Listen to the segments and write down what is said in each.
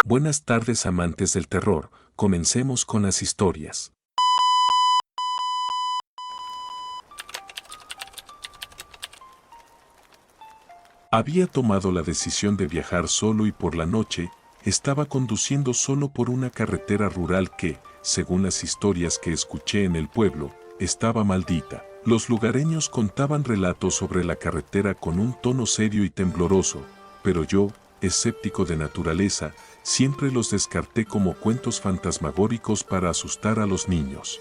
Buenas tardes, amantes del terror, comencemos con las historias. Había tomado la decisión de viajar solo y por la noche, estaba conduciendo solo por una carretera rural que, según las historias que escuché en el pueblo, estaba maldita. Los lugareños contaban relatos sobre la carretera con un tono serio y tembloroso, pero yo, escéptico de naturaleza, siempre los descarté como cuentos fantasmagóricos para asustar a los niños.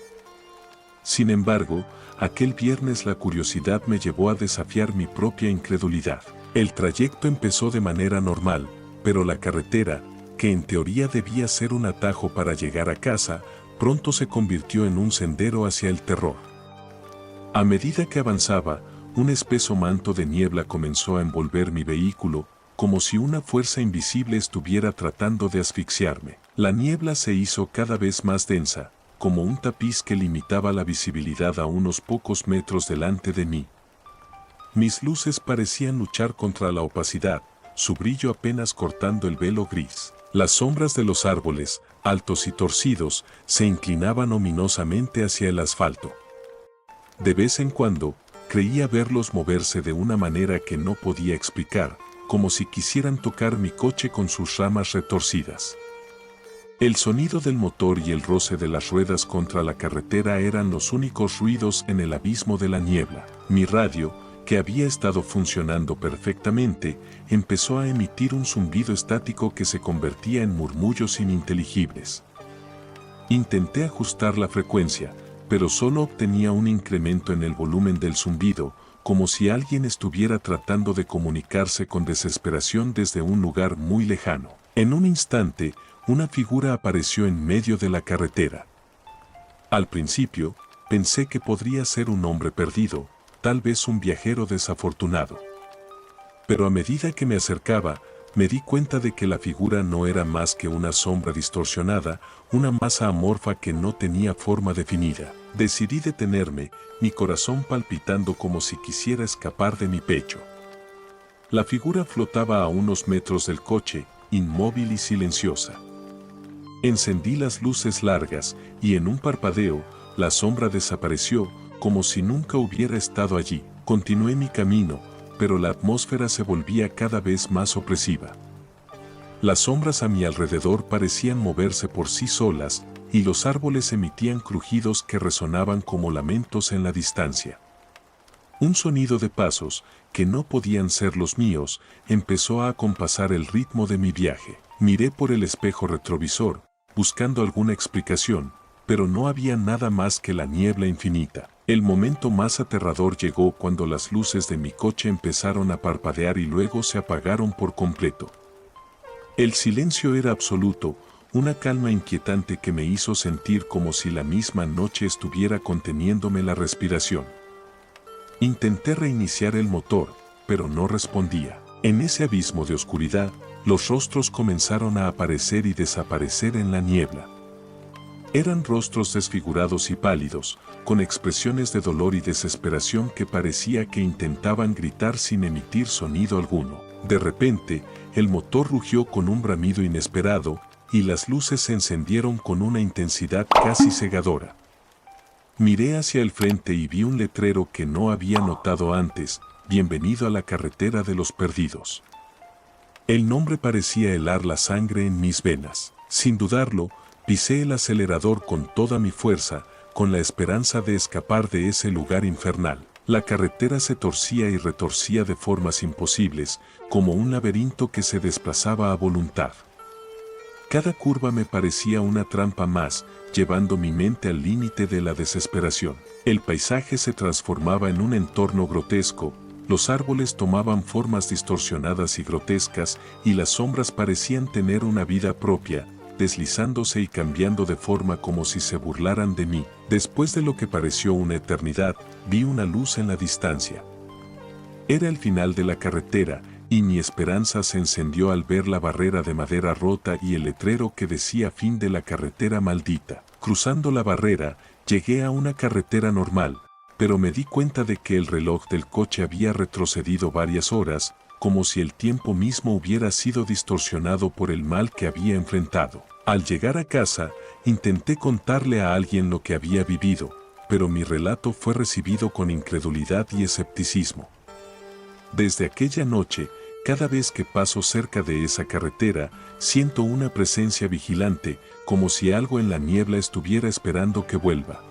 Sin embargo, aquel viernes la curiosidad me llevó a desafiar mi propia incredulidad. El trayecto empezó de manera normal, pero la carretera, que en teoría debía ser un atajo para llegar a casa, pronto se convirtió en un sendero hacia el terror. A medida que avanzaba, un espeso manto de niebla comenzó a envolver mi vehículo, como si una fuerza invisible estuviera tratando de asfixiarme. La niebla se hizo cada vez más densa, como un tapiz que limitaba la visibilidad a unos pocos metros delante de mí. Mis luces parecían luchar contra la opacidad, su brillo apenas cortando el velo gris. Las sombras de los árboles, altos y torcidos, se inclinaban ominosamente hacia el asfalto. De vez en cuando, creía verlos moverse de una manera que no podía explicar, como si quisieran tocar mi coche con sus ramas retorcidas. El sonido del motor y el roce de las ruedas contra la carretera eran los únicos ruidos en el abismo de la niebla. Mi radio, que había estado funcionando perfectamente, empezó a emitir un zumbido estático que se convertía en murmullos ininteligibles. Intenté ajustar la frecuencia, pero solo obtenía un incremento en el volumen del zumbido, como si alguien estuviera tratando de comunicarse con desesperación desde un lugar muy lejano. En un instante, una figura apareció en medio de la carretera. Al principio, pensé que podría ser un hombre perdido, tal vez un viajero desafortunado. Pero a medida que me acercaba, me di cuenta de que la figura no era más que una sombra distorsionada, una masa amorfa que no tenía forma definida. Decidí detenerme, mi corazón palpitando como si quisiera escapar de mi pecho. La figura flotaba a unos metros del coche, inmóvil y silenciosa. Encendí las luces largas, y en un parpadeo, la sombra desapareció, como si nunca hubiera estado allí. Continué mi camino, pero la atmósfera se volvía cada vez más opresiva. Las sombras a mi alrededor parecían moverse por sí solas, y los árboles emitían crujidos que resonaban como lamentos en la distancia. Un sonido de pasos, que no podían ser los míos, empezó a acompasar el ritmo de mi viaje. Miré por el espejo retrovisor, buscando alguna explicación, pero no había nada más que la niebla infinita. El momento más aterrador llegó cuando las luces de mi coche empezaron a parpadear y luego se apagaron por completo. El silencio era absoluto, una calma inquietante que me hizo sentir como si la misma noche estuviera conteniéndome la respiración. Intenté reiniciar el motor, pero no respondía. En ese abismo de oscuridad, los rostros comenzaron a aparecer y desaparecer en la niebla. Eran rostros desfigurados y pálidos, con expresiones de dolor y desesperación que parecía que intentaban gritar sin emitir sonido alguno. De repente, el motor rugió con un bramido inesperado, y las luces se encendieron con una intensidad casi cegadora. Miré hacia el frente y vi un letrero que no había notado antes: Bienvenido a la carretera de los perdidos. El nombre parecía helar la sangre en mis venas. Sin dudarlo, pisé el acelerador con toda mi fuerza, con la esperanza de escapar de ese lugar infernal. La carretera se torcía y retorcía de formas imposibles, como un laberinto que se desplazaba a voluntad. Cada curva me parecía una trampa más, llevando mi mente al límite de la desesperación. El paisaje se transformaba en un entorno grotesco, los árboles tomaban formas distorsionadas y grotescas, y las sombras parecían tener una vida propia, deslizándose y cambiando de forma como si se burlaran de mí. Después de lo que pareció una eternidad, vi una luz en la distancia. Era el final de la carretera, y mi esperanza se encendió al ver la barrera de madera rota y el letrero que decía fin de la carretera maldita. Cruzando la barrera, llegué a una carretera normal, pero me di cuenta de que el reloj del coche había retrocedido varias horas, como si el tiempo mismo hubiera sido distorsionado por el mal que había enfrentado. Al llegar a casa, intenté contarle a alguien lo que había vivido, pero mi relato fue recibido con incredulidad y escepticismo. Desde aquella noche, cada vez que paso cerca de esa carretera, siento una presencia vigilante, como si algo en la niebla estuviera esperando que vuelva.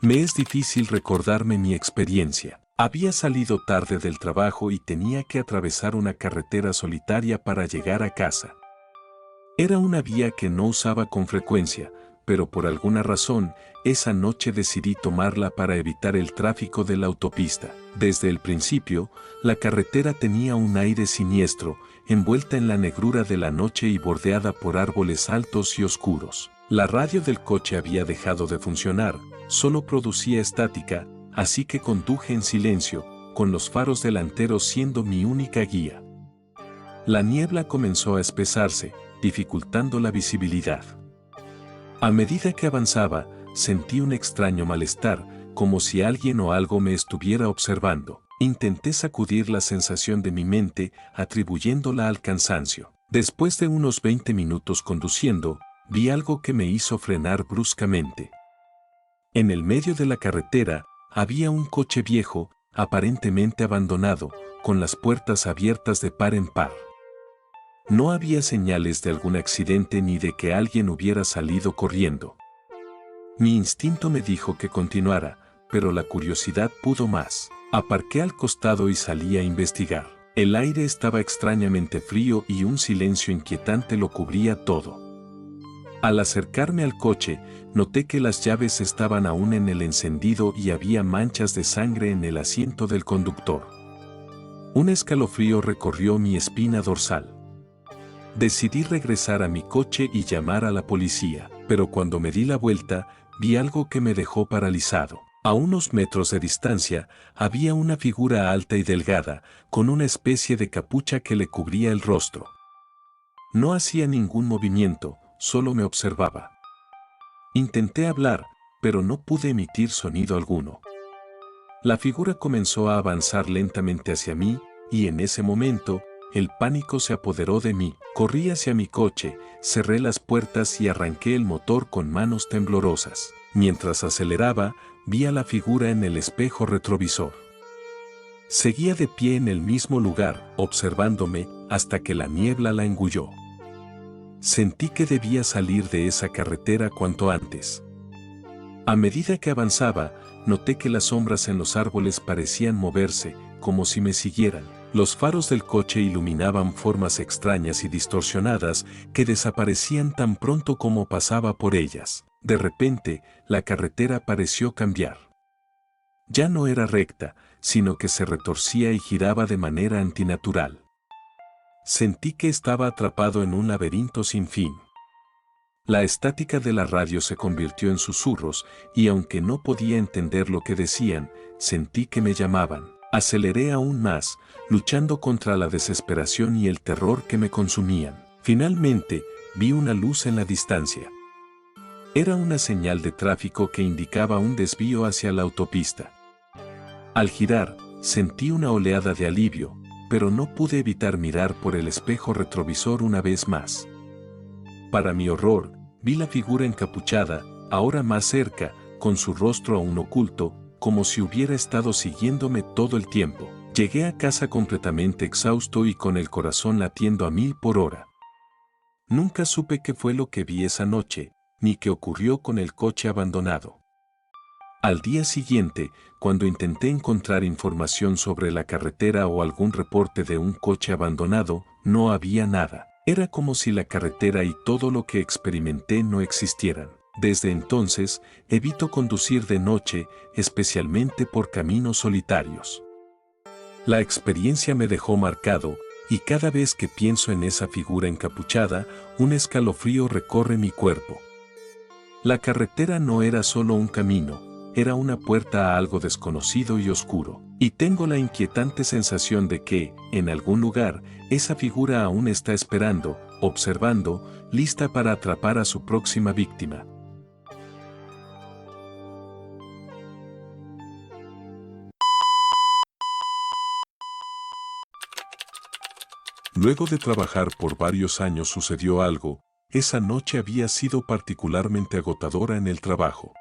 Me es difícil recordarme mi experiencia. Había salido tarde del trabajo y tenía que atravesar una carretera solitaria para llegar a casa. Era una vía que no usaba con frecuencia, pero por alguna razón, esa noche decidí tomarla para evitar el tráfico de la autopista. Desde el principio, la carretera tenía un aire siniestro, envuelta en la negrura de la noche y bordeada por árboles altos y oscuros. La radio del coche había dejado de funcionar, solo producía estática, así que conduje en silencio, con los faros delanteros siendo mi única guía. La niebla comenzó a espesarse, dificultando la visibilidad. A medida que avanzaba, sentí un extraño malestar, como si alguien o algo me estuviera observando. Intenté sacudir la sensación de mi mente, atribuyéndola al cansancio. Después de unos 20 minutos conduciendo, vi algo que me hizo frenar bruscamente. En el medio de la carretera, había un coche viejo, aparentemente abandonado, con las puertas abiertas de par en par. No había señales de algún accidente ni de que alguien hubiera salido corriendo. Mi instinto me dijo que continuara, pero la curiosidad pudo más. Aparqué al costado y salí a investigar. El aire estaba extrañamente frío y un silencio inquietante lo cubría todo. Al acercarme al coche, noté que las llaves estaban aún en el encendido y había manchas de sangre en el asiento del conductor. Un escalofrío recorrió mi espina dorsal. Decidí regresar a mi coche y llamar a la policía, pero cuando me di la vuelta, vi algo que me dejó paralizado. A unos metros de distancia, había una figura alta y delgada, con una especie de capucha que le cubría el rostro. No hacía ningún movimiento, solo me observaba. Intenté hablar, pero no pude emitir sonido alguno. La figura comenzó a avanzar lentamente hacia mí, y en ese momento, el pánico se apoderó de mí. Corrí hacia mi coche, cerré las puertas y arranqué el motor con manos temblorosas. Mientras aceleraba, vi a la figura en el espejo retrovisor. Seguía de pie en el mismo lugar, observándome, hasta que la niebla la engulló. Sentí que debía salir de esa carretera cuanto antes. A medida que avanzaba, noté que las sombras en los árboles parecían moverse, como si me siguieran. Los faros del coche iluminaban formas extrañas y distorsionadas que desaparecían tan pronto como pasaba por ellas. De repente, la carretera pareció cambiar. Ya no era recta, sino que se retorcía y giraba de manera antinatural. Sentí que estaba atrapado en un laberinto sin fin. La estática de la radio se convirtió en susurros, y aunque no podía entender lo que decían, sentí que me llamaban. Aceleré aún más, luchando contra la desesperación y el terror que me consumían. Finalmente, vi una luz en la distancia. Era una señal de tráfico que indicaba un desvío hacia la autopista. Al girar, sentí una oleada de alivio, pero no pude evitar mirar por el espejo retrovisor una vez más. Para mi horror, vi la figura encapuchada, ahora más cerca, con su rostro aún oculto, como si hubiera estado siguiéndome todo el tiempo. Llegué a casa completamente exhausto y con el corazón latiendo a 1000 por hora. Nunca supe qué fue lo que vi esa noche, ni qué ocurrió con el coche abandonado. Al día siguiente, cuando intenté encontrar información sobre la carretera o algún reporte de un coche abandonado, no había nada. Era como si la carretera y todo lo que experimenté no existieran. Desde entonces, evito conducir de noche, especialmente por caminos solitarios. La experiencia me dejó marcado, y cada vez que pienso en esa figura encapuchada, un escalofrío recorre mi cuerpo. La carretera no era solo un camino, era una puerta a algo desconocido y oscuro. Y tengo la inquietante sensación de que, en algún lugar, esa figura aún está esperando, observando, lista para atrapar a su próxima víctima. Luego de trabajar por varios años sucedió algo. Esa noche había sido particularmente agotadora en el trabajo.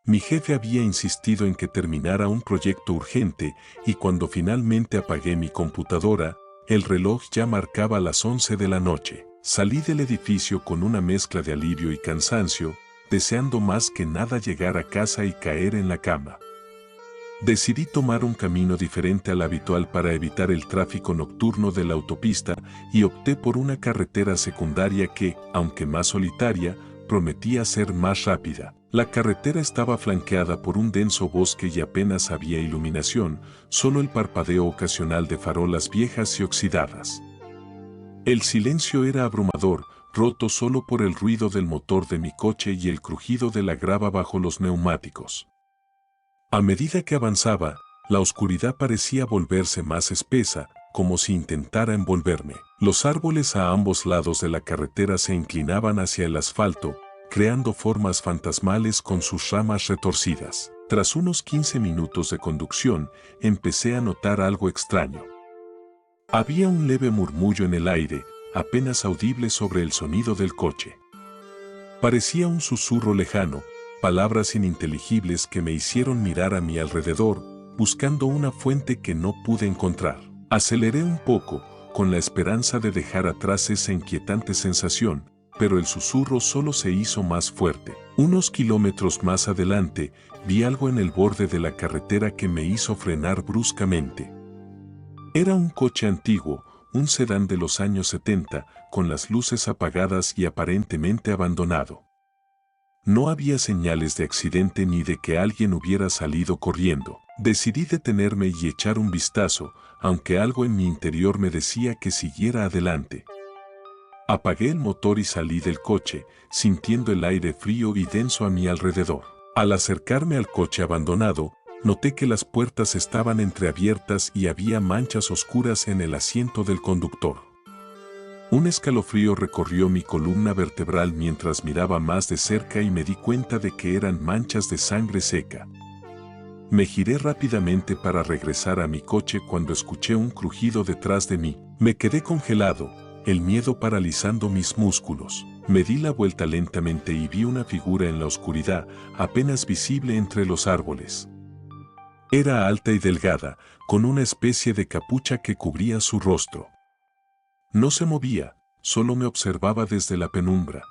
Mi jefe había insistido en que terminara un proyecto urgente y cuando finalmente apagué mi computadora, el reloj ya marcaba las 11 de la noche. Salí del edificio con una mezcla de alivio y cansancio, deseando más que nada llegar a casa y caer en la cama. Decidí tomar un camino diferente al habitual para evitar el tráfico nocturno de la autopista y opté por una carretera secundaria que, aunque más solitaria, prometía ser más rápida. La carretera estaba flanqueada por un denso bosque y apenas había iluminación, solo el parpadeo ocasional de farolas viejas y oxidadas. El silencio era abrumador, roto solo por el ruido del motor de mi coche y el crujido de la grava bajo los neumáticos. A medida que avanzaba, la oscuridad parecía volverse más espesa, como si intentara envolverme. Los árboles a ambos lados de la carretera se inclinaban hacia el asfalto, creando formas fantasmales con sus ramas retorcidas. Tras unos 15 minutos de conducción, empecé a notar algo extraño. Había un leve murmullo en el aire, apenas audible sobre el sonido del coche. Parecía un susurro lejano, palabras ininteligibles que me hicieron mirar a mi alrededor, buscando una fuente que no pude encontrar. Aceleré un poco, con la esperanza de dejar atrás esa inquietante sensación, pero el susurro solo se hizo más fuerte. Unos kilómetros más adelante, vi algo en el borde de la carretera que me hizo frenar bruscamente. Era un coche antiguo, un sedán de los años 70, con las luces apagadas y aparentemente abandonado. No había señales de accidente ni de que alguien hubiera salido corriendo. Decidí detenerme y echar un vistazo, aunque algo en mi interior me decía que siguiera adelante. Apagué el motor y salí del coche, sintiendo el aire frío y denso a mi alrededor. Al acercarme al coche abandonado, noté que las puertas estaban entreabiertas y había manchas oscuras en el asiento del conductor. Un escalofrío recorrió mi columna vertebral mientras miraba más de cerca y me di cuenta de que eran manchas de sangre seca. Me giré rápidamente para regresar a mi coche cuando escuché un crujido detrás de mí. Me quedé congelado, el miedo paralizando mis músculos. Me di la vuelta lentamente y vi una figura en la oscuridad, apenas visible entre los árboles. Era alta y delgada, con una especie de capucha que cubría su rostro. No se movía, solo me observaba desde la penumbra.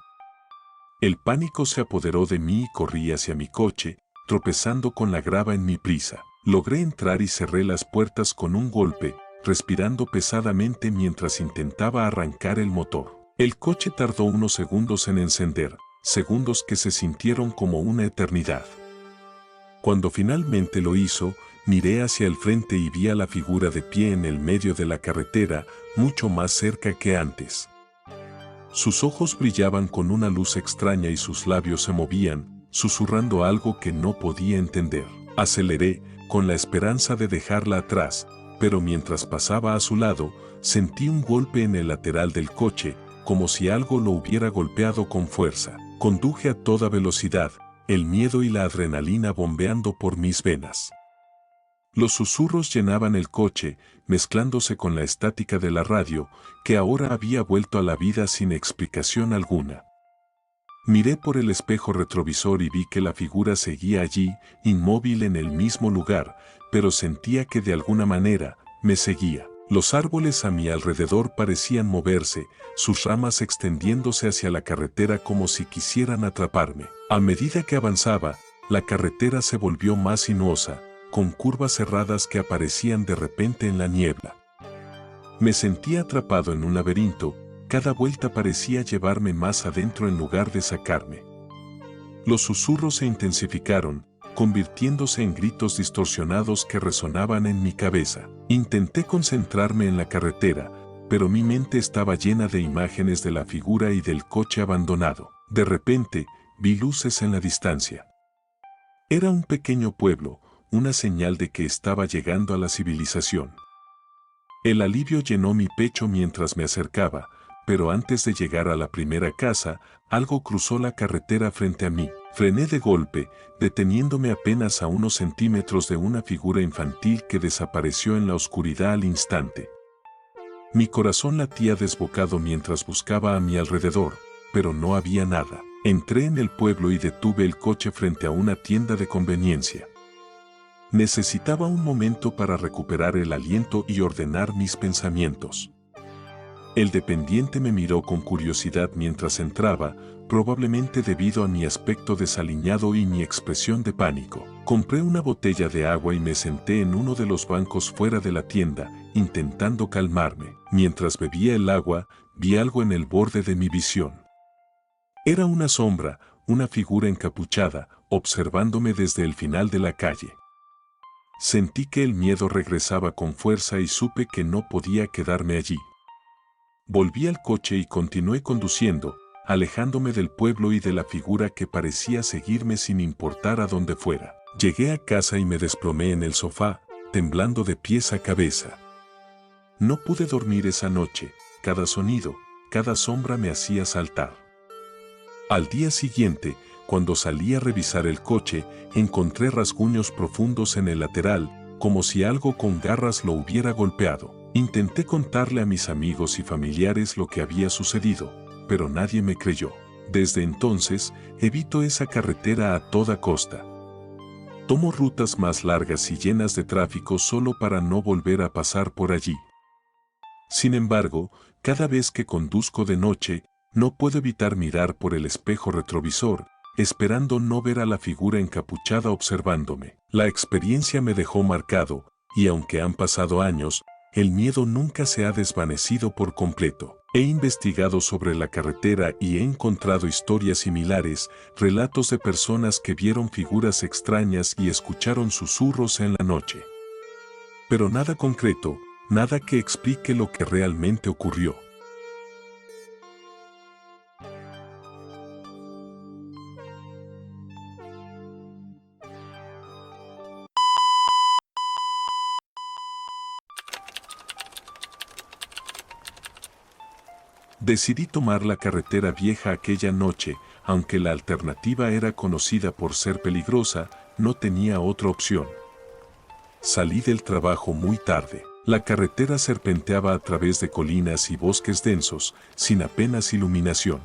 El pánico se apoderó de mí y corrí hacia mi coche, tropezando con la grava en mi prisa. Logré entrar y cerré las puertas con un golpe, respirando pesadamente mientras intentaba arrancar el motor. El coche tardó unos segundos en encender, segundos que se sintieron como una eternidad. Cuando finalmente lo hizo, miré hacia el frente y vi a la figura de pie en el medio de la carretera, mucho más cerca que antes. Sus ojos brillaban con una luz extraña y sus labios se movían, susurrando algo que no podía entender. Aceleré, con la esperanza de dejarla atrás, pero mientras pasaba a su lado, sentí un golpe en el lateral del coche, como si algo lo hubiera golpeado con fuerza. Conduje a toda velocidad, el miedo y la adrenalina bombeando por mis venas. Los susurros llenaban el coche, mezclándose con la estática de la radio, que ahora había vuelto a la vida sin explicación alguna. Miré por el espejo retrovisor y vi que la figura seguía allí, inmóvil en el mismo lugar, pero sentía que de alguna manera me seguía. Los árboles a mi alrededor parecían moverse, sus ramas extendiéndose hacia la carretera como si quisieran atraparme. A medida que avanzaba, la carretera se volvió más sinuosa, con curvas cerradas que aparecían de repente en la niebla. Me sentía atrapado en un laberinto, cada vuelta parecía llevarme más adentro en lugar de sacarme. Los susurros se intensificaron, convirtiéndose en gritos distorsionados que resonaban en mi cabeza. Intenté concentrarme en la carretera, pero mi mente estaba llena de imágenes de la figura y del coche abandonado. De repente, vi luces en la distancia. Era un pequeño pueblo, una señal de que estaba llegando a la civilización. El alivio llenó mi pecho mientras me acercaba, pero antes de llegar a la primera casa, algo cruzó la carretera frente a mí. Frené de golpe, deteniéndome apenas a unos centímetros de una figura infantil que desapareció en la oscuridad al instante. Mi corazón latía desbocado mientras buscaba a mi alrededor, pero no había nada. Entré en el pueblo y detuve el coche frente a una tienda de conveniencia. Necesitaba un momento para recuperar el aliento y ordenar mis pensamientos. El dependiente me miró con curiosidad mientras entraba, probablemente debido a mi aspecto desaliñado y mi expresión de pánico. Compré una botella de agua y me senté en uno de los bancos fuera de la tienda, intentando calmarme. Mientras bebía el agua, vi algo en el borde de mi visión. Era una sombra, una figura encapuchada, observándome desde el final de la calle. Sentí que el miedo regresaba con fuerza y supe que no podía quedarme allí. Volví al coche y continué conduciendo, alejándome del pueblo y de la figura que parecía seguirme sin importar a dónde fuera. Llegué a casa y me desplomé en el sofá, temblando de pies a cabeza. No pude dormir esa noche, cada sonido, cada sombra me hacía saltar. Al día siguiente, cuando salí a revisar el coche, encontré rasguños profundos en el lateral, como si algo con garras lo hubiera golpeado. Intenté contarle a mis amigos y familiares lo que había sucedido, pero nadie me creyó. Desde entonces, evito esa carretera a toda costa. Tomo rutas más largas y llenas de tráfico solo para no volver a pasar por allí. Sin embargo, cada vez que conduzco de noche, no puedo evitar mirar por el espejo retrovisor, esperando no ver a la figura encapuchada observándome. La experiencia me dejó marcado, y aunque han pasado años, el miedo nunca se ha desvanecido por completo. He investigado sobre la carretera y he encontrado historias similares, relatos de personas que vieron figuras extrañas y escucharon susurros en la noche. Pero nada concreto, nada que explique lo que realmente ocurrió. Decidí tomar la carretera vieja aquella noche, aunque la alternativa era conocida por ser peligrosa, no tenía otra opción. Salí del trabajo muy tarde. La carretera serpenteaba a través de colinas y bosques densos, sin apenas iluminación.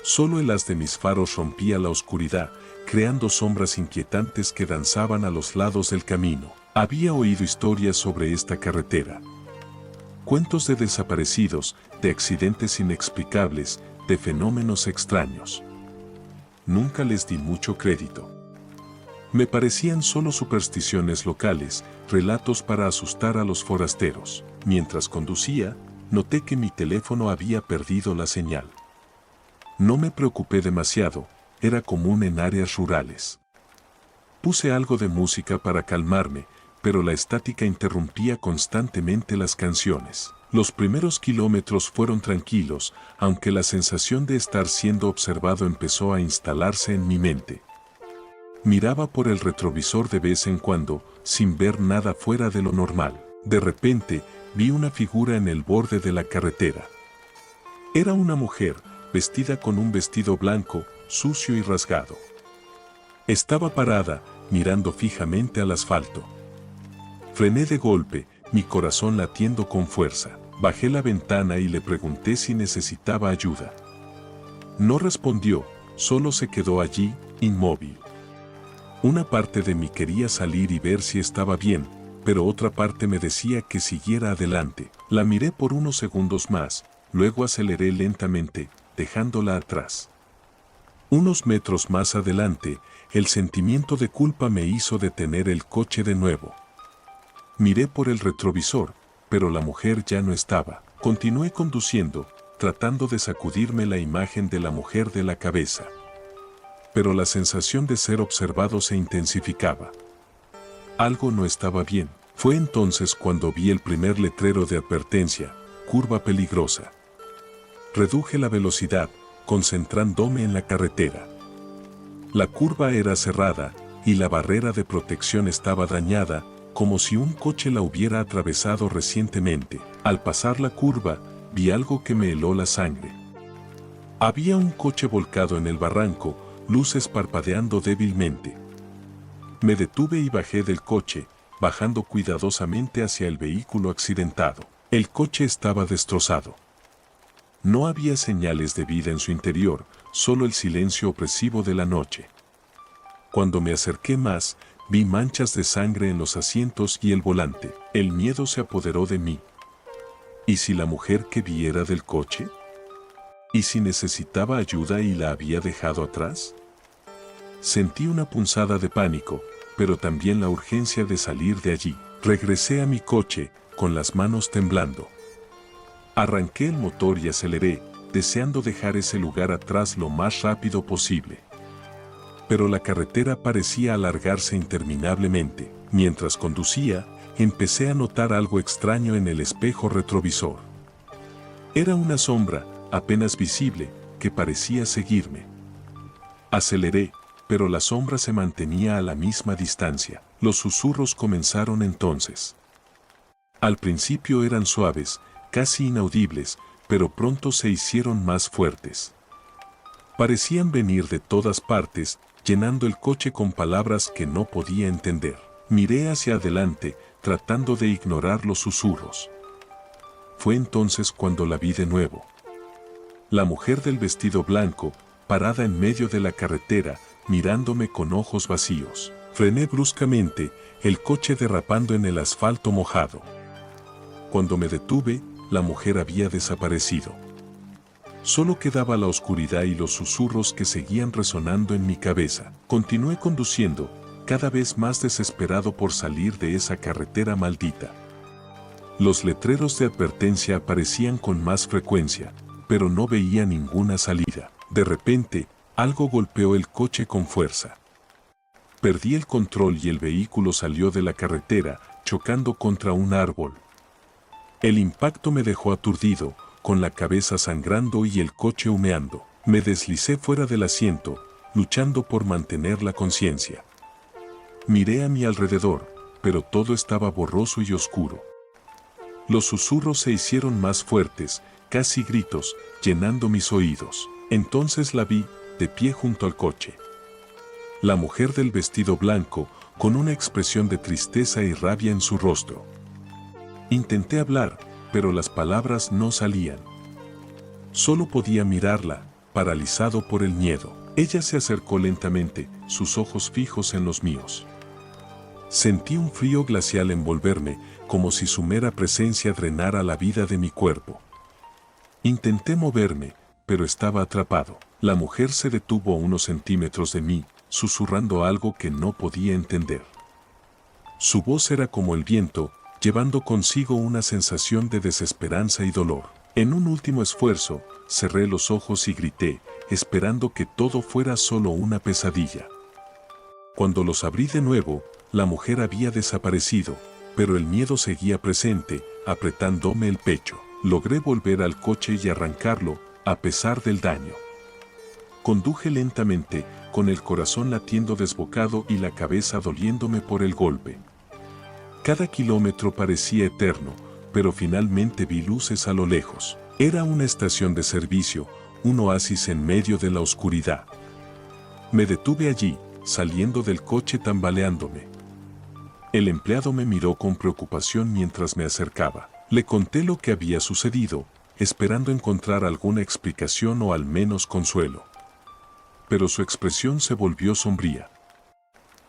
Solo el haz de mis faros rompía la oscuridad, creando sombras inquietantes que danzaban a los lados del camino. Había oído historias sobre esta carretera. Cuentos de desaparecidos, de accidentes inexplicables, de fenómenos extraños. Nunca les di mucho crédito. Me parecían solo supersticiones locales, relatos para asustar a los forasteros. Mientras conducía, noté que mi teléfono había perdido la señal. No me preocupé demasiado, era común en áreas rurales. Puse algo de música para calmarme, pero la estática interrumpía constantemente las canciones. Los primeros kilómetros fueron tranquilos, aunque la sensación de estar siendo observado empezó a instalarse en mi mente. Miraba por el retrovisor de vez en cuando, sin ver nada fuera de lo normal. De repente, vi una figura en el borde de la carretera. Era una mujer, vestida con un vestido blanco, sucio y rasgado. Estaba parada, mirando fijamente al asfalto. Frené de golpe, mi corazón latiendo con fuerza. Bajé la ventana y le pregunté si necesitaba ayuda. No respondió, solo se quedó allí, inmóvil. Una parte de mí quería salir y ver si estaba bien, pero otra parte me decía que siguiera adelante. La miré por unos segundos más, luego aceleré lentamente, dejándola atrás. Unos metros más adelante, el sentimiento de culpa me hizo detener el coche de nuevo. Miré por el retrovisor, pero la mujer ya no estaba. Continué conduciendo, tratando de sacudirme la imagen de la mujer de la cabeza. Pero la sensación de ser observado se intensificaba. Algo no estaba bien. Fue entonces cuando vi el primer letrero de advertencia, curva peligrosa. Reduje la velocidad, concentrándome en la carretera. La curva era cerrada, y la barrera de protección estaba dañada, como si un coche la hubiera atravesado recientemente. Al pasar la curva, vi algo que me heló la sangre. Había un coche volcado en el barranco, luces parpadeando débilmente. Me detuve y bajé del coche, bajando cuidadosamente hacia el vehículo accidentado. El coche estaba destrozado. No había señales de vida en su interior, solo el silencio opresivo de la noche. Cuando me acerqué más, vi manchas de sangre en los asientos y el volante. El miedo se apoderó de mí. ¿Y si la mujer que vi era del coche? ¿Y si necesitaba ayuda y la había dejado atrás? Sentí una punzada de pánico, pero también la urgencia de salir de allí. Regresé a mi coche, con las manos temblando. Arranqué el motor y aceleré, deseando dejar ese lugar atrás lo más rápido posible. Pero la carretera parecía alargarse interminablemente. Mientras conducía, empecé a notar algo extraño en el espejo retrovisor. Era una sombra, apenas visible, que parecía seguirme. Aceleré, pero la sombra se mantenía a la misma distancia. Los susurros comenzaron entonces. Al principio eran suaves, casi inaudibles, pero pronto se hicieron más fuertes. Parecían venir de todas partes, llenando el coche con palabras que no podía entender. Miré hacia adelante, tratando de ignorar los susurros. Fue entonces cuando la vi de nuevo. La mujer del vestido blanco, parada en medio de la carretera, mirándome con ojos vacíos. Frené bruscamente, el coche derrapando en el asfalto mojado. Cuando me detuve, la mujer había desaparecido. Solo quedaba la oscuridad y los susurros que seguían resonando en mi cabeza. Continué conduciendo, cada vez más desesperado por salir de esa carretera maldita. Los letreros de advertencia aparecían con más frecuencia, pero no veía ninguna salida. De repente, algo golpeó el coche con fuerza. Perdí el control y el vehículo salió de la carretera, chocando contra un árbol. El impacto me dejó aturdido, con la cabeza sangrando y el coche humeando. Me deslicé fuera del asiento, luchando por mantener la conciencia. Miré a mi alrededor, pero todo estaba borroso y oscuro. Los susurros se hicieron más fuertes, casi gritos, llenando mis oídos. Entonces la vi, de pie junto al coche. La mujer del vestido blanco, con una expresión de tristeza y rabia en su rostro. Intenté hablar, pero las palabras no salían. Solo podía mirarla, paralizado por el miedo. Ella se acercó lentamente, sus ojos fijos en los míos. Sentí un frío glacial envolverme, como si su mera presencia drenara la vida de mi cuerpo. Intenté moverme, pero estaba atrapado. La mujer se detuvo a unos centímetros de mí, susurrando algo que no podía entender. Su voz era como el viento, llevando consigo una sensación de desesperanza y dolor. En un último esfuerzo, cerré los ojos y grité, esperando que todo fuera solo una pesadilla. Cuando los abrí de nuevo, la mujer había desaparecido, pero el miedo seguía presente, apretándome el pecho. Logré volver al coche y arrancarlo, a pesar del daño. Conduje lentamente, con el corazón latiendo desbocado y la cabeza doliéndome por el golpe. Cada kilómetro parecía eterno, pero finalmente vi luces a lo lejos. Era una estación de servicio, un oasis en medio de la oscuridad. Me detuve allí, saliendo del coche tambaleándome. El empleado me miró con preocupación mientras me acercaba. Le conté lo que había sucedido, esperando encontrar alguna explicación o al menos consuelo. Pero su expresión se volvió sombría.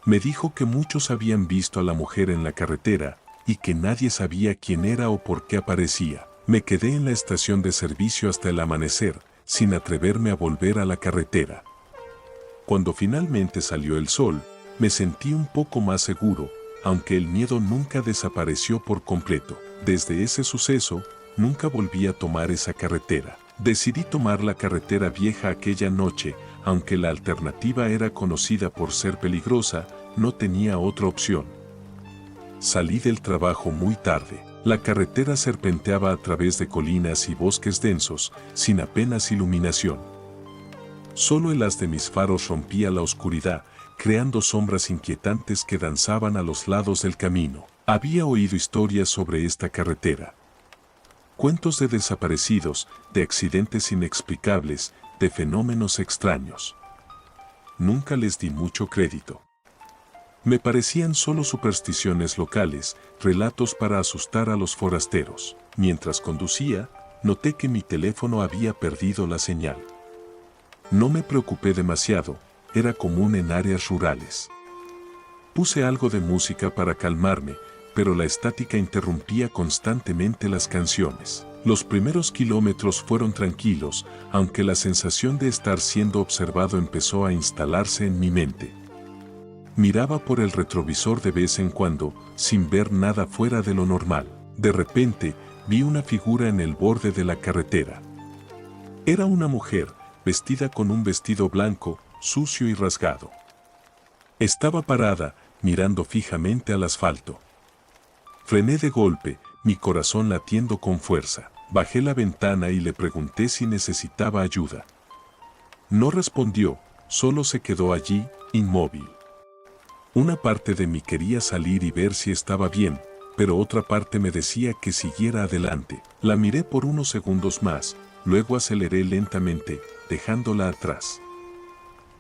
Me dijo que muchos habían visto a la mujer en la carretera y que nadie sabía quién era o por qué aparecía. Me quedé en la estación de servicio hasta el amanecer, sin atreverme a volver a la carretera. Cuando finalmente salió el sol, me sentí un poco más seguro, aunque el miedo nunca desapareció por completo. Desde ese suceso, nunca volví a tomar esa carretera. Decidí tomar la carretera vieja aquella noche, aunque la alternativa era conocida por ser peligrosa, no tenía otra opción. Salí del trabajo muy tarde. La carretera serpenteaba a través de colinas y bosques densos, sin apenas iluminación. Solo el haz de mis faros rompía la oscuridad, creando sombras inquietantes que danzaban a los lados del camino. Había oído historias sobre esta carretera. Cuentos de desaparecidos, de accidentes inexplicables, de fenómenos extraños. Nunca les di mucho crédito. Me parecían solo supersticiones locales, relatos para asustar a los forasteros. Mientras conducía, noté que mi teléfono había perdido la señal. No me preocupé demasiado, era común en áreas rurales. Puse algo de música para calmarme, pero la estática interrumpía constantemente las canciones. Los primeros kilómetros fueron tranquilos, aunque la sensación de estar siendo observado empezó a instalarse en mi mente. Miraba por el retrovisor de vez en cuando, sin ver nada fuera de lo normal. De repente, vi una figura en el borde de la carretera. Era una mujer, vestida con un vestido blanco, sucio y rasgado. Estaba parada, mirando fijamente al asfalto. Frené de golpe, mi corazón latiendo con fuerza. Bajé la ventana y le pregunté si necesitaba ayuda. No respondió, solo se quedó allí, inmóvil. Una parte de mí quería salir y ver si estaba bien, pero otra parte me decía que siguiera adelante. La miré por unos segundos más, luego aceleré lentamente, dejándola atrás.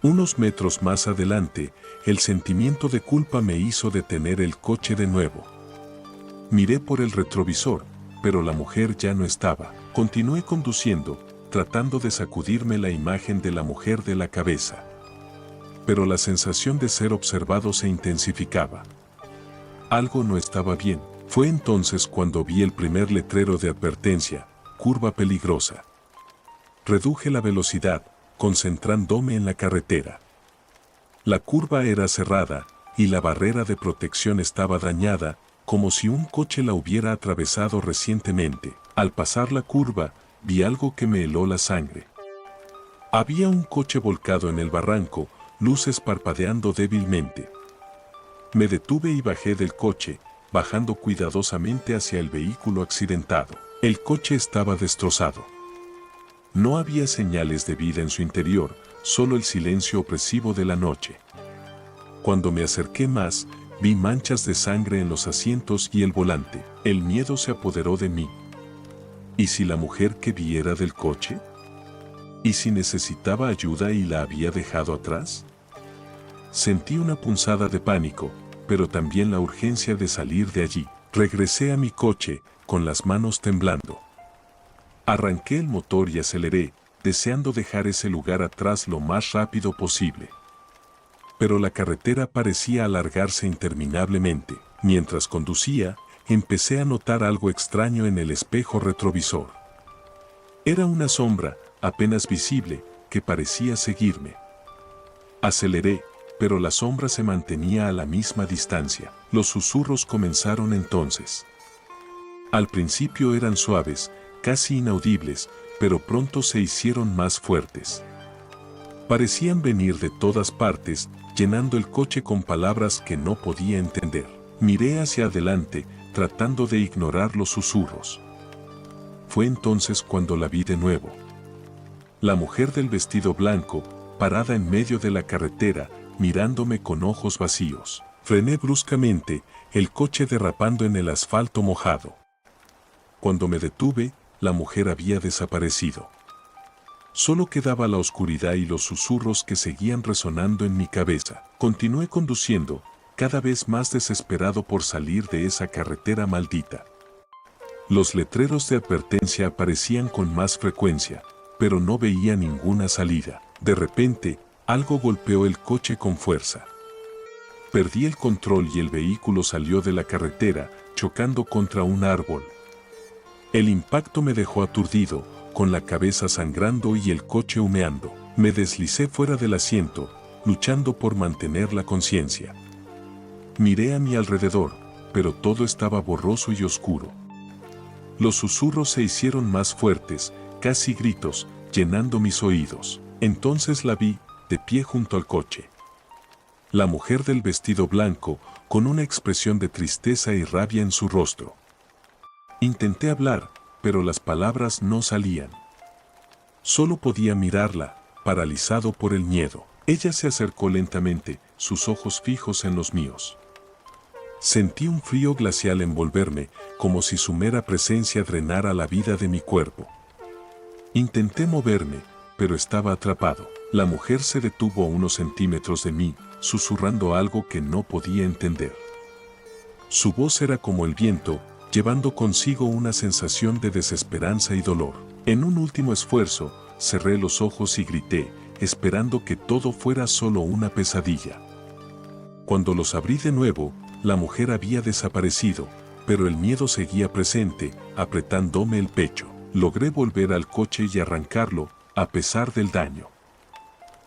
Unos metros más adelante, el sentimiento de culpa me hizo detener el coche de nuevo. Miré por el retrovisor, pero la mujer ya no estaba. Continué conduciendo, tratando de sacudirme la imagen de la mujer de la cabeza. Pero la sensación de ser observado se intensificaba. Algo no estaba bien. Fue entonces cuando vi el primer letrero de advertencia, curva peligrosa. Reduje la velocidad, concentrándome en la carretera. La curva era cerrada, y la barrera de protección estaba dañada, como si un coche la hubiera atravesado recientemente. Al pasar la curva, vi algo que me heló la sangre. Había un coche volcado en el barranco, luces parpadeando débilmente. Me detuve y bajé del coche, bajando cuidadosamente hacia el vehículo accidentado. El coche estaba destrozado. No había señales de vida en su interior, solo el silencio opresivo de la noche. Cuando me acerqué más, vi manchas de sangre en los asientos y el volante. El miedo se apoderó de mí. ¿Y si la mujer que vi era del coche? ¿Y si necesitaba ayuda y la había dejado atrás? Sentí una punzada de pánico, pero también la urgencia de salir de allí. Regresé a mi coche, con las manos temblando. Arranqué el motor y aceleré, deseando dejar ese lugar atrás lo más rápido posible. Pero la carretera parecía alargarse interminablemente. Mientras conducía, empecé a notar algo extraño en el espejo retrovisor. Era una sombra, apenas visible, que parecía seguirme. Aceleré, pero la sombra se mantenía a la misma distancia. Los susurros comenzaron entonces. Al principio eran suaves, casi inaudibles, pero pronto se hicieron más fuertes. Parecían venir de todas partes, llenando el coche con palabras que no podía entender. Miré hacia adelante, tratando de ignorar los susurros. Fue entonces cuando la vi de nuevo. La mujer del vestido blanco, parada en medio de la carretera, mirándome con ojos vacíos. Frené bruscamente, el coche derrapando en el asfalto mojado. Cuando me detuve, la mujer había desaparecido. Solo quedaba la oscuridad y los susurros que seguían resonando en mi cabeza. Continué conduciendo, cada vez más desesperado por salir de esa carretera maldita. Los letreros de advertencia aparecían con más frecuencia, pero no veía ninguna salida. De repente, algo golpeó el coche con fuerza. Perdí el control y el vehículo salió de la carretera, chocando contra un árbol. El impacto me dejó aturdido, con la cabeza sangrando y el coche humeando. Me deslicé fuera del asiento, luchando por mantener la conciencia. Miré a mi alrededor, pero todo estaba borroso y oscuro. Los susurros se hicieron más fuertes, casi gritos, llenando mis oídos. Entonces la vi, de pie junto al coche. La mujer del vestido blanco, con una expresión de tristeza y rabia en su rostro. Intenté hablar, pero las palabras no salían. Solo podía mirarla, paralizado por el miedo. Ella se acercó lentamente, sus ojos fijos en los míos. Sentí un frío glacial envolverme, como si su mera presencia drenara la vida de mi cuerpo. Intenté moverme, pero estaba atrapado. La mujer se detuvo a unos centímetros de mí, susurrando algo que no podía entender. Su voz era como el viento, llevando consigo una sensación de desesperanza y dolor. En un último esfuerzo, cerré los ojos y grité, esperando que todo fuera solo una pesadilla. Cuando los abrí de nuevo, la mujer había desaparecido, pero el miedo seguía presente, apretándome el pecho. Logré volver al coche y arrancarlo, a pesar del daño.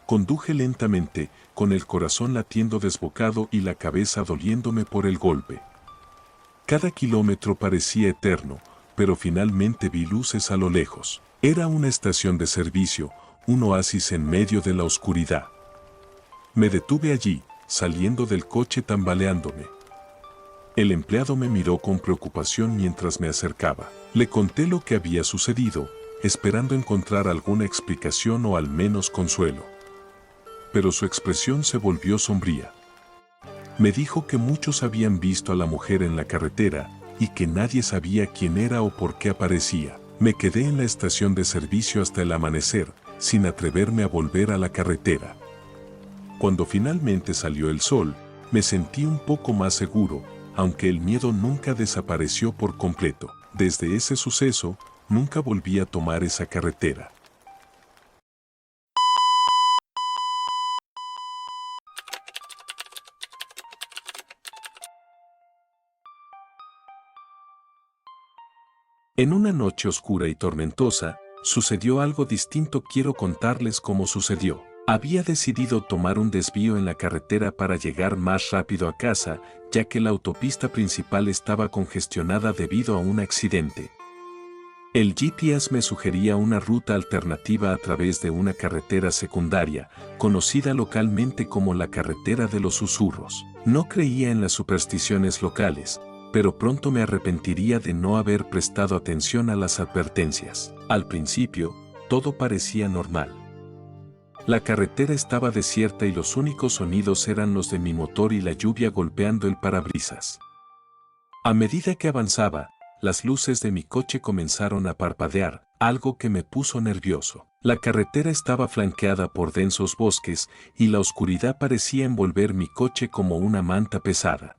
Conduje lentamente, con el corazón latiendo desbocado y la cabeza doliéndome por el golpe. Cada kilómetro parecía eterno, pero finalmente vi luces a lo lejos. Era una estación de servicio, un oasis en medio de la oscuridad. Me detuve allí, saliendo del coche tambaleándome. El empleado me miró con preocupación mientras me acercaba. Le conté lo que había sucedido, esperando encontrar alguna explicación o al menos consuelo. Pero su expresión se volvió sombría. Me dijo que muchos habían visto a la mujer en la carretera y que nadie sabía quién era o por qué aparecía. Me quedé en la estación de servicio hasta el amanecer, sin atreverme a volver a la carretera. Cuando finalmente salió el sol, me sentí un poco más seguro, aunque el miedo nunca desapareció por completo. Desde ese suceso, nunca volví a tomar esa carretera. En una noche oscura y tormentosa, sucedió algo distinto. Quiero contarles cómo sucedió. Había decidido tomar un desvío en la carretera para llegar más rápido a casa, ya que la autopista principal estaba congestionada debido a un accidente. El GPS me sugería una ruta alternativa a través de una carretera secundaria, conocida localmente como la carretera de los susurros. No creía en las supersticiones locales, pero pronto me arrepentiría de no haber prestado atención a las advertencias. Al principio, todo parecía normal. La carretera estaba desierta y los únicos sonidos eran los de mi motor y la lluvia golpeando el parabrisas. A medida que avanzaba, las luces de mi coche comenzaron a parpadear, algo que me puso nervioso. La carretera estaba flanqueada por densos bosques y la oscuridad parecía envolver mi coche como una manta pesada.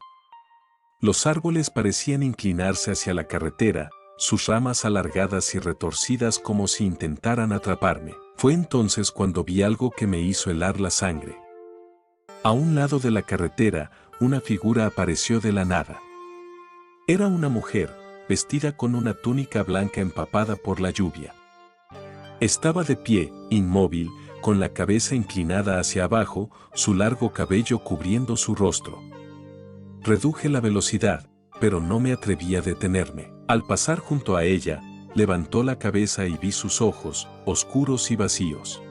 Los árboles parecían inclinarse hacia la carretera, sus ramas alargadas y retorcidas como si intentaran atraparme. Fue entonces cuando vi algo que me hizo helar la sangre. A un lado de la carretera, una figura apareció de la nada. Era una mujer, vestida con una túnica blanca empapada por la lluvia. Estaba de pie, inmóvil, con la cabeza inclinada hacia abajo, su largo cabello cubriendo su rostro. Reduje la velocidad, pero no me atreví a detenerme. Al pasar junto a ella, levantó la cabeza y vi sus ojos, oscuros y vacíos.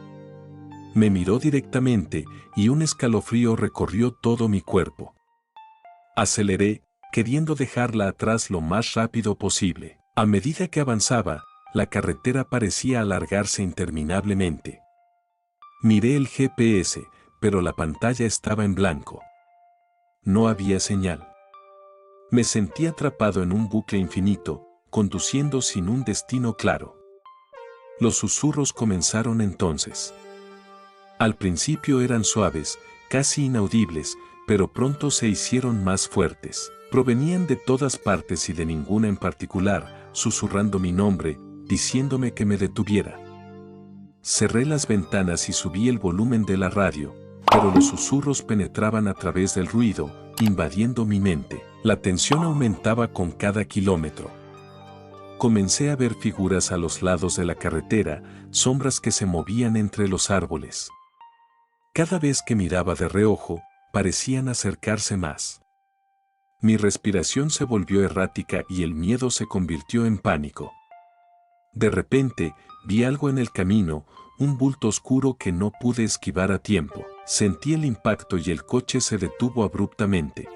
Me miró directamente y un escalofrío recorrió todo mi cuerpo. Aceleré, queriendo dejarla atrás lo más rápido posible. A medida que avanzaba, la carretera parecía alargarse interminablemente. Miré el GPS, pero la pantalla estaba en blanco. No había señal. Me sentí atrapado en un bucle infinito, conduciendo sin un destino claro. Los susurros comenzaron entonces. Al principio eran suaves, casi inaudibles, pero pronto se hicieron más fuertes. Provenían de todas partes y de ninguna en particular, susurrando mi nombre, diciéndome que me detuviera. Cerré las ventanas y subí el volumen de la radio, pero los susurros penetraban a través del ruido, invadiendo mi mente. La tensión aumentaba con cada kilómetro. Comencé a ver figuras a los lados de la carretera, sombras que se movían entre los árboles. Cada vez que miraba de reojo, parecían acercarse más. Mi respiración se volvió errática y el miedo se convirtió en pánico. De repente, vi algo en el camino, un bulto oscuro que no pude esquivar a tiempo. Sentí el impacto y el coche se detuvo abruptamente.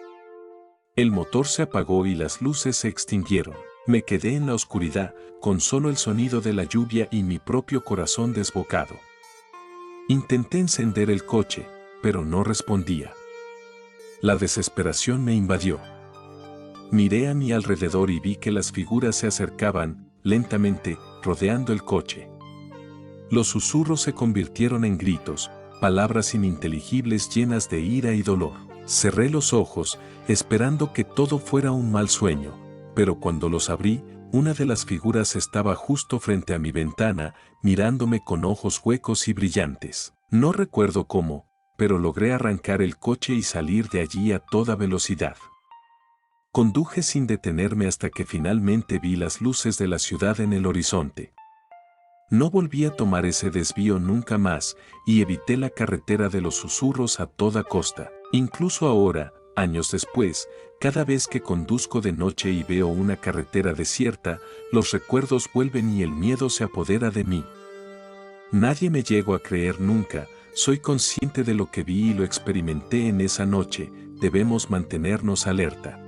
El motor se apagó y las luces se extinguieron. Me quedé en la oscuridad, con solo el sonido de la lluvia y mi propio corazón desbocado. Intenté encender el coche, pero no respondía. La desesperación me invadió. Miré a mi alrededor y vi que las figuras se acercaban, lentamente, rodeando el coche. Los susurros se convirtieron en gritos, palabras ininteligibles llenas de ira y dolor. Cerré los ojos, esperando que todo fuera un mal sueño, pero cuando los abrí, una de las figuras estaba justo frente a mi ventana, mirándome con ojos huecos y brillantes. No recuerdo cómo, pero logré arrancar el coche y salir de allí a toda velocidad. Conduje sin detenerme hasta que finalmente vi las luces de la ciudad en el horizonte. No volví a tomar ese desvío nunca más y evité la carretera de los susurros a toda costa. Incluso ahora, años después, cada vez que conduzco de noche y veo una carretera desierta, los recuerdos vuelven y el miedo se apodera de mí. Nadie me llegó a creer nunca, soy consciente de lo que vi y lo experimenté en esa noche, debemos mantenernos alerta.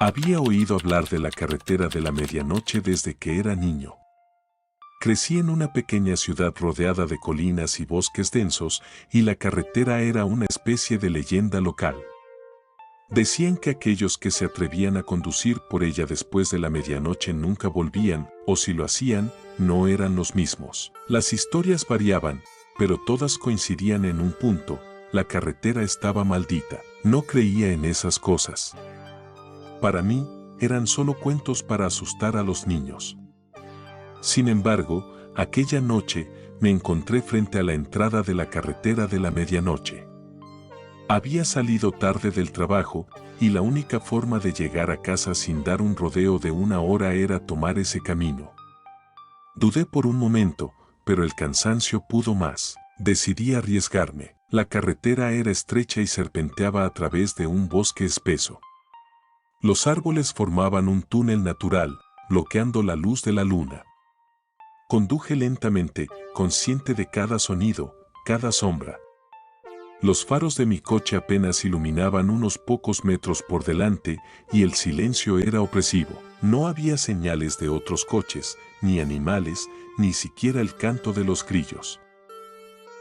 Había oído hablar de la carretera de la medianoche desde que era niño. Crecí en una pequeña ciudad rodeada de colinas y bosques densos, y la carretera era una especie de leyenda local. Decían que aquellos que se atrevían a conducir por ella después de la medianoche nunca volvían, o si lo hacían, no eran los mismos. Las historias variaban, pero todas coincidían en un punto: la carretera estaba maldita. No creía en esas cosas. Para mí, eran solo cuentos para asustar a los niños. Sin embargo, aquella noche me encontré frente a la entrada de la carretera de la medianoche. Había salido tarde del trabajo y la única forma de llegar a casa sin dar un rodeo de una hora era tomar ese camino. Dudé por un momento, pero el cansancio pudo más. Decidí arriesgarme. La carretera era estrecha y serpenteaba a través de un bosque espeso. Los árboles formaban un túnel natural, bloqueando la luz de la luna. Conduje lentamente, consciente de cada sonido, cada sombra. Los faros de mi coche apenas iluminaban unos pocos metros por delante y el silencio era opresivo. No había señales de otros coches, ni animales, ni siquiera el canto de los grillos.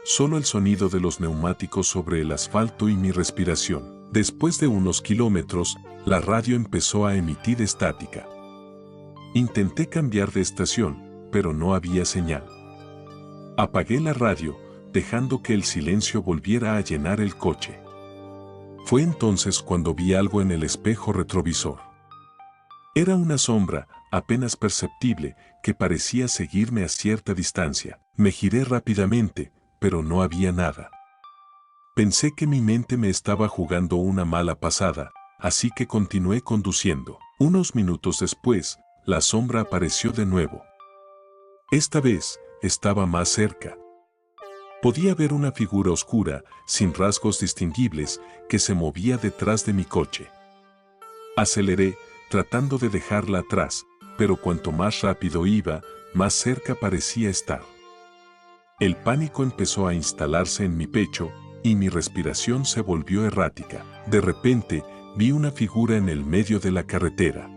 Solo el sonido de los neumáticos sobre el asfalto y mi respiración. Después de unos kilómetros, la radio empezó a emitir estática. Intenté cambiar de estación, pero no había señal. Apagué la radio, dejando que el silencio volviera a llenar el coche. Fue entonces cuando vi algo en el espejo retrovisor. Era una sombra, apenas perceptible, que parecía seguirme a cierta distancia. Me giré rápidamente, pero no había nada. Pensé que mi mente me estaba jugando una mala pasada, así que continué conduciendo. Unos minutos después, la sombra apareció de nuevo. Esta vez, estaba más cerca. Podía ver una figura oscura, sin rasgos distinguibles, que se movía detrás de mi coche. Aceleré, tratando de dejarla atrás, pero cuanto más rápido iba, más cerca parecía estar. El pánico empezó a instalarse en mi pecho, y mi respiración se volvió errática. De repente, vi una figura en el medio de la carretera.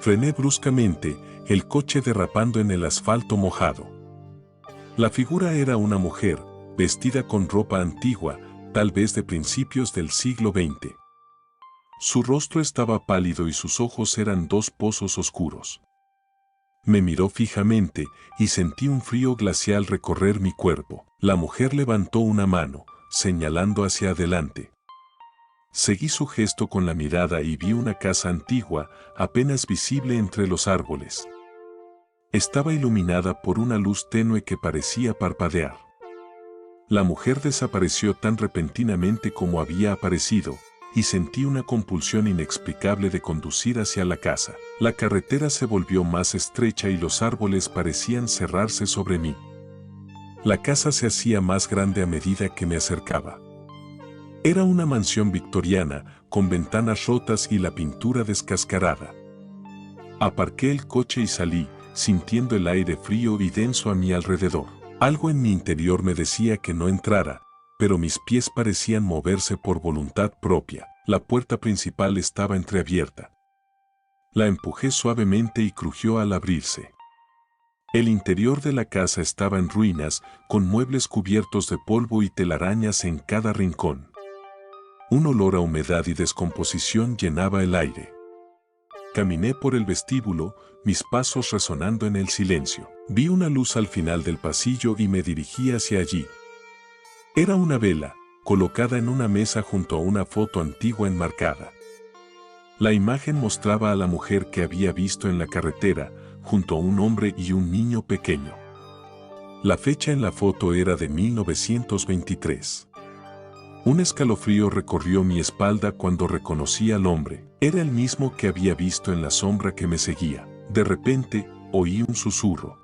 Frené bruscamente, el coche derrapando en el asfalto mojado. La figura era una mujer, vestida con ropa antigua, tal vez de principios del siglo XX. Su rostro estaba pálido y sus ojos eran dos pozos oscuros. Me miró fijamente y sentí un frío glacial recorrer mi cuerpo. La mujer levantó una mano, señalando hacia adelante. Seguí su gesto con la mirada y vi una casa antigua, apenas visible entre los árboles. Estaba iluminada por una luz tenue que parecía parpadear. La mujer desapareció tan repentinamente como había aparecido, y sentí una compulsión inexplicable de conducir hacia la casa. La carretera se volvió más estrecha y los árboles parecían cerrarse sobre mí. La casa se hacía más grande a medida que me acercaba. Era una mansión victoriana, con ventanas rotas y la pintura descascarada. Aparqué el coche y salí, sintiendo el aire frío y denso a mi alrededor. Algo en mi interior me decía que no entrara, pero mis pies parecían moverse por voluntad propia. La puerta principal estaba entreabierta. La empujé suavemente y crujió al abrirse. El interior de la casa estaba en ruinas, con muebles cubiertos de polvo y telarañas en cada rincón. Un olor a humedad y descomposición llenaba el aire. Caminé por el vestíbulo, mis pasos resonando en el silencio. Vi una luz al final del pasillo y me dirigí hacia allí. Era una vela, colocada en una mesa junto a una foto antigua enmarcada. La imagen mostraba a la mujer que había visto en la carretera, junto a un hombre y un niño pequeño. La fecha en la foto era de 1923. Un escalofrío recorrió mi espalda cuando reconocí al hombre. Era el mismo que había visto en la sombra que me seguía. De repente, oí un susurro.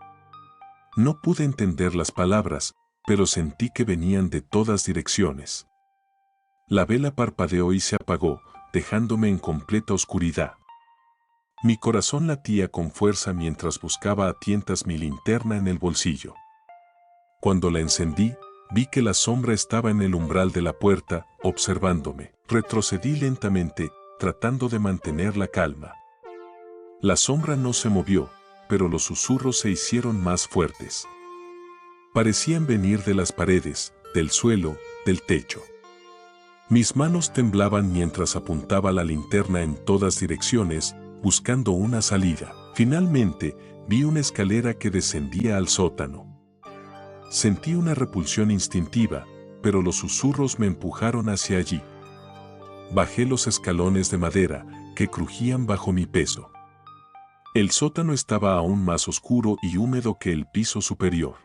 No pude entender las palabras, pero sentí que venían de todas direcciones. La vela parpadeó y se apagó, dejándome en completa oscuridad. Mi corazón latía con fuerza mientras buscaba a tientas mi linterna en el bolsillo. Cuando la encendí, vi que la sombra estaba en el umbral de la puerta, observándome. Retrocedí lentamente, tratando de mantener la calma. La sombra no se movió, pero los susurros se hicieron más fuertes. Parecían venir de las paredes, del suelo, del techo. Mis manos temblaban mientras apuntaba la linterna en todas direcciones, buscando una salida. Finalmente, vi una escalera que descendía al sótano. Sentí una repulsión instintiva, pero los susurros me empujaron hacia allí. Bajé los escalones de madera, que crujían bajo mi peso. El sótano estaba aún más oscuro y húmedo que el piso superior.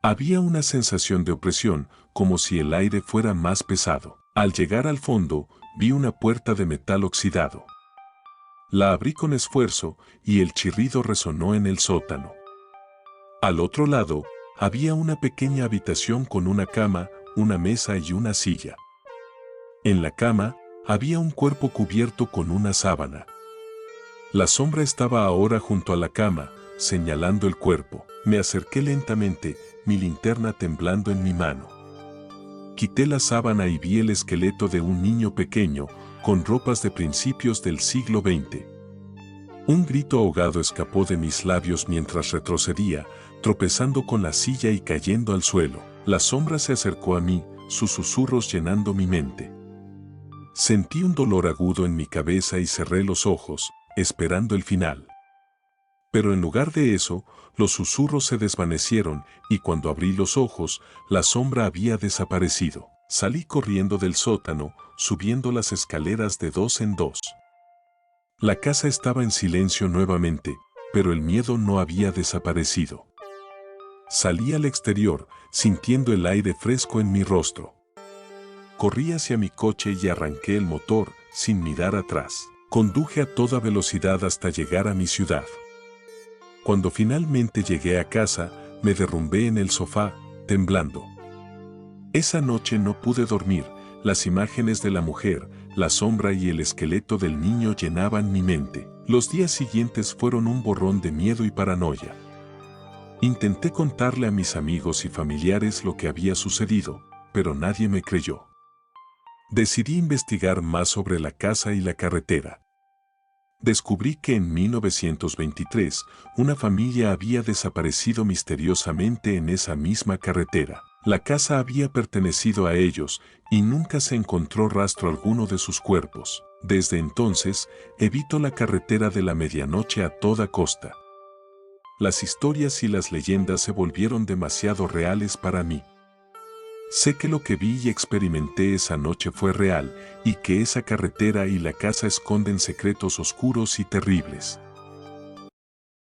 Había una sensación de opresión, como si el aire fuera más pesado. Al llegar al fondo, vi una puerta de metal oxidado. La abrí con esfuerzo y el chirrido resonó en el sótano. Al otro lado, había una pequeña habitación con una cama, una mesa y una silla. En la cama, había un cuerpo cubierto con una sábana. La sombra estaba ahora junto a la cama, señalando el cuerpo. Me acerqué lentamente, mi linterna temblando en mi mano. Quité la sábana y vi el esqueleto de un niño pequeño, con ropas de principios del siglo XX. Un grito ahogado escapó de mis labios mientras retrocedía, tropezando con la silla y cayendo al suelo. La sombra se acercó a mí, sus susurros llenando mi mente. Sentí un dolor agudo en mi cabeza y cerré los ojos, esperando el final. Pero en lugar de eso, los susurros se desvanecieron y cuando abrí los ojos, la sombra había desaparecido. Salí corriendo del sótano, subiendo las escaleras de 2 en 2. La casa estaba en silencio nuevamente, pero el miedo no había desaparecido. Salí al exterior, sintiendo el aire fresco en mi rostro. Corrí hacia mi coche y arranqué el motor, sin mirar atrás. Conduje a toda velocidad hasta llegar a mi ciudad. Cuando finalmente llegué a casa, me derrumbé en el sofá, temblando. Esa noche no pude dormir, las imágenes de la mujer, la sombra y el esqueleto del niño llenaban mi mente. Los días siguientes fueron un borrón de miedo y paranoia. Intenté contarle a mis amigos y familiares lo que había sucedido, pero nadie me creyó. Decidí investigar más sobre la casa y la carretera. Descubrí que en 1923 una familia había desaparecido misteriosamente en esa misma carretera. La casa había pertenecido a ellos y nunca se encontró rastro alguno de sus cuerpos. Desde entonces, evito la carretera de la medianoche a toda costa. Las historias y las leyendas se volvieron demasiado reales para mí. Sé que lo que vi y experimenté esa noche fue real y que esa carretera y la casa esconden secretos oscuros y terribles.